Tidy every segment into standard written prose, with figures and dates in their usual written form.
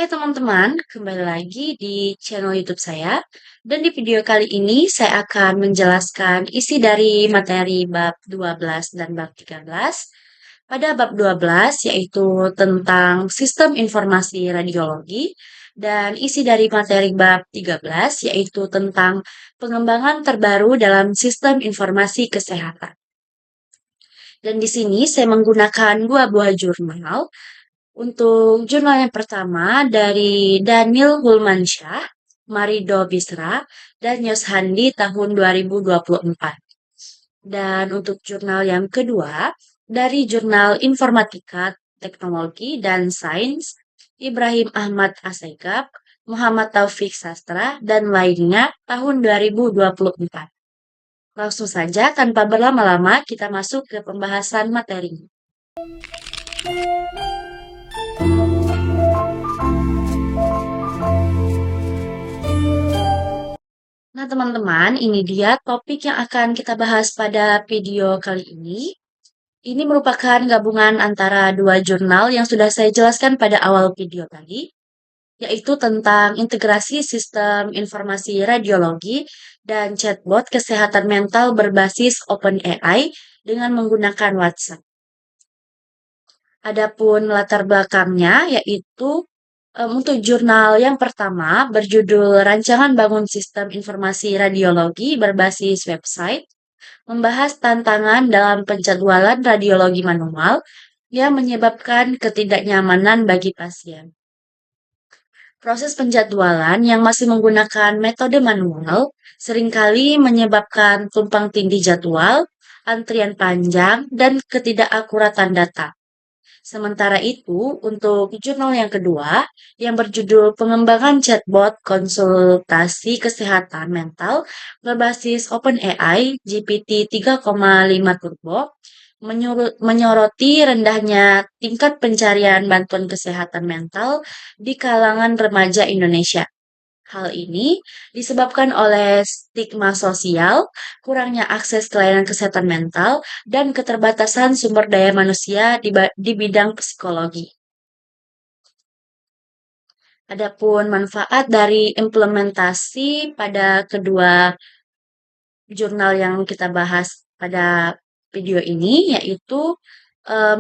teman-teman, kembali lagi di channel YouTube saya. Dan di video kali ini saya akan menjelaskan isi dari materi bab 12 dan bab 13. Pada bab 12 yaitu tentang sistem informasi radiologi dan isi dari materi bab 13 yaitu tentang pengembangan terbaru dalam sistem informasi kesehatan. Dan di sini saya menggunakan dua buah jurnal. Untuk jurnal yang pertama dari Daniel Hulmansyah, Marido Bisra, dan Yoshandi tahun 2024. Dan untuk jurnal yang kedua dari Jurnal Informatika, Teknologi, dan Sains, Ibrahim Ahmad Asegaf, Muhammad Taufik Sastra, dan lainnya tahun 2024. Langsung saja tanpa berlama-lama kita masuk ke pembahasan materi. Nah, teman-teman, ini dia topik yang akan kita bahas pada video kali ini. Ini merupakan gabungan antara dua jurnal yang sudah saya jelaskan pada awal video tadi, yaitu tentang integrasi sistem informasi radiologi dan chatbot kesehatan mental berbasis OpenAI dengan menggunakan WhatsApp. Adapun latar belakangnya yaitu untuk jurnal yang pertama berjudul Rancangan Bangun Sistem Informasi Radiologi berbasis website, membahas tantangan dalam penjadwalan radiologi manual yang menyebabkan ketidaknyamanan bagi pasien. Proses penjadwalan yang masih menggunakan metode manual seringkali menyebabkan tumpang tindih jadwal, antrian panjang, dan ketidakakuratan data. Sementara itu, untuk jurnal yang kedua, yang berjudul Pengembangan Chatbot Konsultasi Kesehatan Mental berbasis OpenAI GPT-3,5 Turbo, menyoroti rendahnya tingkat pencarian bantuan kesehatan mental di kalangan remaja Indonesia. Hal ini disebabkan oleh stigma sosial, kurangnya akses ke layanan kesehatan mental, dan keterbatasan sumber daya manusia di bidang psikologi. Adapun manfaat dari implementasi pada kedua jurnal yang kita bahas pada video ini, yaitu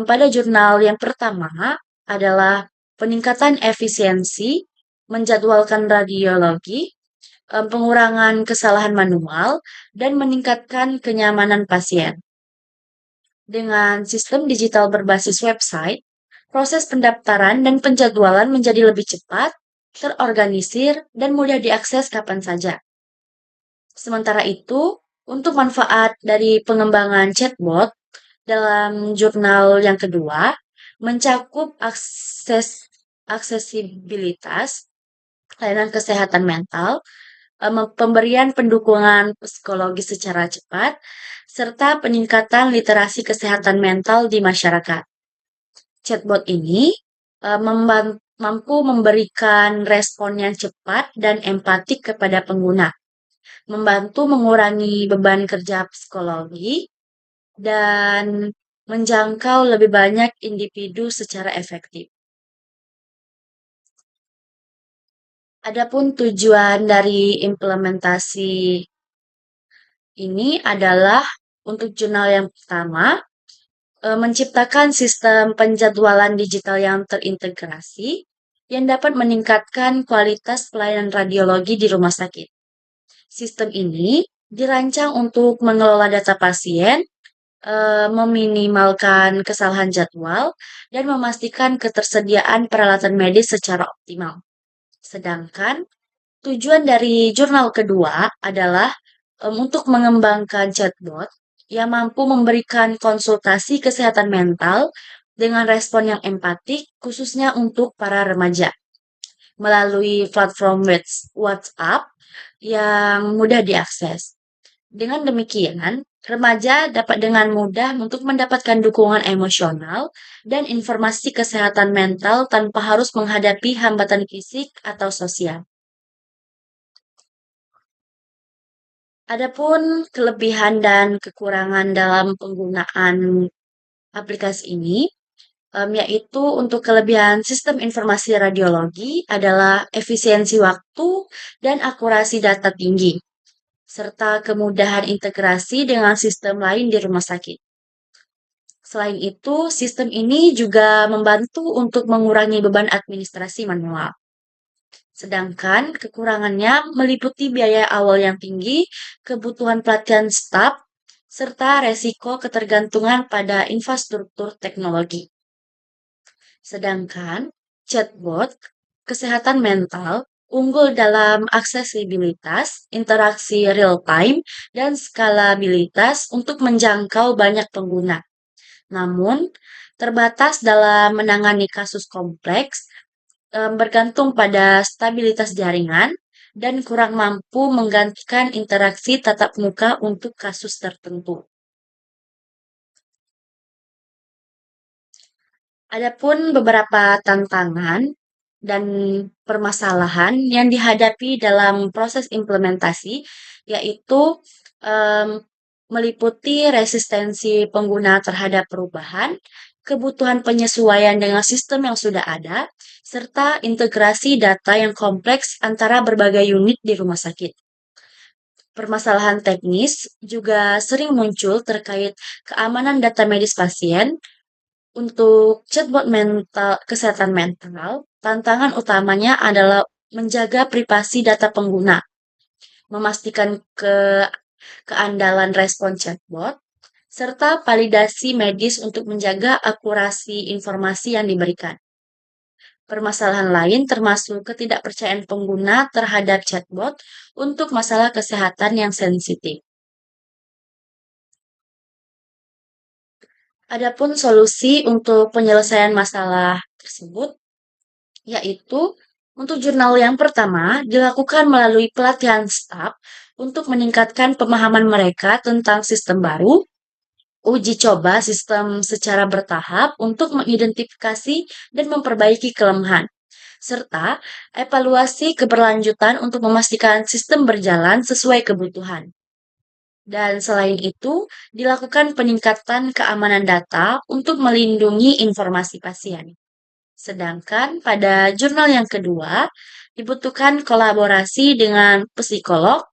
pada jurnal yang pertama adalah peningkatan efisiensi menjadwalkan radiologi, pengurangan kesalahan manual, dan meningkatkan kenyamanan pasien. Dengan sistem digital berbasis website, proses pendaftaran dan penjadwalan menjadi lebih cepat, terorganisir, dan mudah diakses kapan saja. Sementara itu, untuk manfaat dari pengembangan chatbot dalam jurnal yang kedua, mencakup aksesibilitas layanan kesehatan mental, pemberian pendukungan psikologi secara cepat, serta peningkatan literasi kesehatan mental di masyarakat. Chatbot ini mampu memberikan respon yang cepat dan empatik kepada pengguna, membantu mengurangi beban kerja psikologi, dan menjangkau lebih banyak individu secara efektif. Adapun tujuan dari implementasi ini adalah untuk jurnal yang pertama, menciptakan sistem penjadwalan digital yang terintegrasi yang dapat meningkatkan kualitas pelayanan radiologi di rumah sakit. Sistem ini dirancang untuk mengelola data pasien, meminimalkan kesalahan jadwal, dan memastikan ketersediaan peralatan medis secara optimal. Sedangkan tujuan dari jurnal kedua adalah untuk mengembangkan chatbot yang mampu memberikan konsultasi kesehatan mental dengan respon yang empatik, khususnya untuk para remaja, melalui platform WhatsApp yang mudah diakses. Dengan demikian, remaja dapat dengan mudah untuk mendapatkan dukungan emosional dan informasi kesehatan mental tanpa harus menghadapi hambatan fisik atau sosial. Adapun kelebihan dan kekurangan dalam penggunaan aplikasi ini, yaitu untuk kelebihan sistem informasi radiologi adalah efisiensi waktu dan akurasi data tinggi, serta kemudahan integrasi dengan sistem lain di rumah sakit. Selain itu, sistem ini juga membantu untuk mengurangi beban administrasi manual. Sedangkan kekurangannya meliputi biaya awal yang tinggi, kebutuhan pelatihan staf, serta resiko ketergantungan pada infrastruktur teknologi. Sedangkan chatbot kesehatan mental unggul dalam aksesibilitas, interaksi real-time, dan skalabilitas untuk menjangkau banyak pengguna. Namun, terbatas dalam menangani kasus kompleks, bergantung pada stabilitas jaringan, dan kurang mampu menggantikan interaksi tatap muka untuk kasus tertentu. Adapun beberapa tantangan dan permasalahan yang dihadapi dalam proses implementasi, yaitu em, meliputi resistensi pengguna terhadap perubahan, kebutuhan penyesuaian dengan sistem yang sudah ada, serta integrasi data yang kompleks antara berbagai unit di rumah sakit. Permasalahan teknis juga sering muncul terkait keamanan data medis pasien. Untuk chatbot kesehatan mental, tantangan utamanya adalah menjaga privasi data pengguna, memastikan keandalan respon chatbot, serta validasi medis untuk menjaga akurasi informasi yang diberikan. Permasalahan lain termasuk ketidakpercayaan pengguna terhadap chatbot untuk masalah kesehatan yang sensitif. Adapun solusi untuk penyelesaian masalah tersebut yaitu untuk jurnal yang pertama dilakukan melalui pelatihan staf untuk meningkatkan pemahaman mereka tentang sistem baru, uji coba sistem secara bertahap untuk mengidentifikasi dan memperbaiki kelemahan, serta evaluasi keberlanjutan untuk memastikan sistem berjalan sesuai kebutuhan. Dan selain itu, dilakukan peningkatan keamanan data untuk melindungi informasi pasien. Sedangkan pada jurnal yang kedua, dibutuhkan kolaborasi dengan psikolog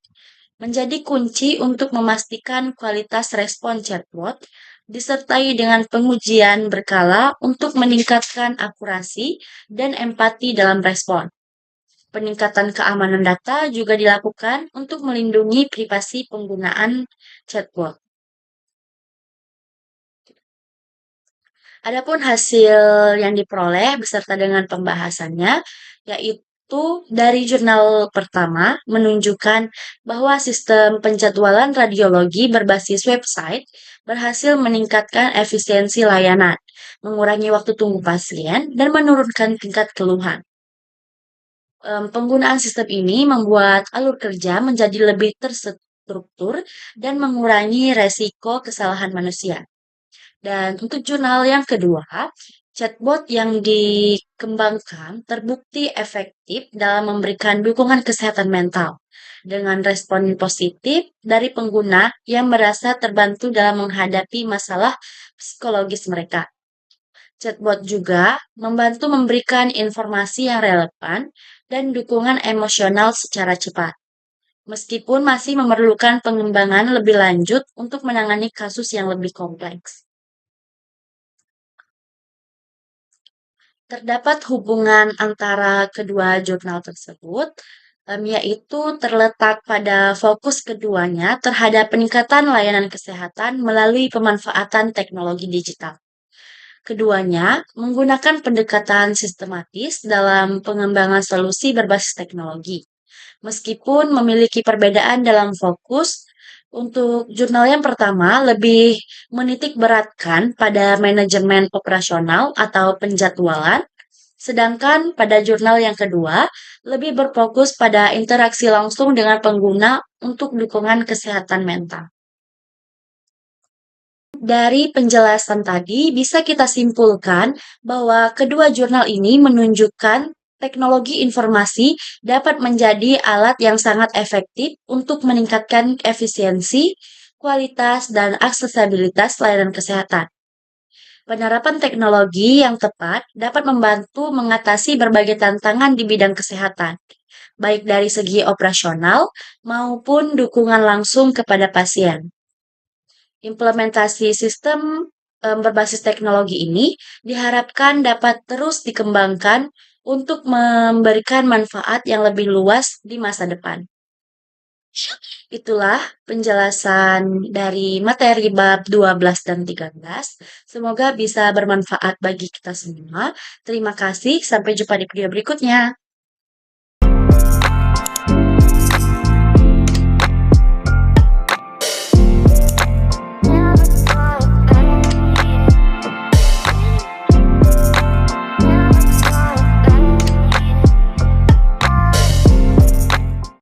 menjadi kunci untuk memastikan kualitas respon chatbot, disertai dengan pengujian berkala untuk meningkatkan akurasi dan empati dalam respon. Peningkatan keamanan data juga dilakukan untuk melindungi privasi penggunaan chatbot. Adapun hasil yang diperoleh beserta dengan pembahasannya, yaitu dari jurnal pertama menunjukkan bahwa sistem penjadwalan radiologi berbasis website berhasil meningkatkan efisiensi layanan, mengurangi waktu tunggu pasien, dan menurunkan tingkat keluhan. Penggunaan sistem ini membuat alur kerja menjadi lebih terstruktur dan mengurangi resiko kesalahan manusia. Dan untuk jurnal yang kedua, chatbot yang dikembangkan terbukti efektif dalam memberikan dukungan kesehatan mental dengan respon positif dari pengguna yang merasa terbantu dalam menghadapi masalah psikologis mereka. Chatbot juga membantu memberikan informasi yang relevan dan dukungan emosional secara cepat, meskipun masih memerlukan pengembangan lebih lanjut untuk menangani kasus yang lebih kompleks. Terdapat hubungan antara kedua jurnal tersebut, yaitu terletak pada fokus keduanya terhadap peningkatan layanan kesehatan melalui pemanfaatan teknologi digital. Keduanya menggunakan pendekatan sistematis dalam pengembangan solusi berbasis teknologi. Meskipun memiliki perbedaan dalam fokus, untuk jurnal yang pertama lebih menitik beratkan pada manajemen operasional atau penjadwalan, sedangkan pada jurnal yang kedua lebih berfokus pada interaksi langsung dengan pengguna untuk dukungan kesehatan mental. Dari penjelasan tadi, bisa kita simpulkan bahwa kedua jurnal ini menunjukkan teknologi informasi dapat menjadi alat yang sangat efektif untuk meningkatkan efisiensi, kualitas, dan aksesibilitas layanan kesehatan. Penerapan teknologi yang tepat dapat membantu mengatasi berbagai tantangan di bidang kesehatan, baik dari segi operasional maupun dukungan langsung kepada pasien. Implementasi sistem berbasis teknologi ini diharapkan dapat terus dikembangkan untuk memberikan manfaat yang lebih luas di masa depan. Itulah penjelasan dari materi bab 12 dan 13. Semoga bisa bermanfaat bagi kita semua. Terima kasih, sampai jumpa di video berikutnya.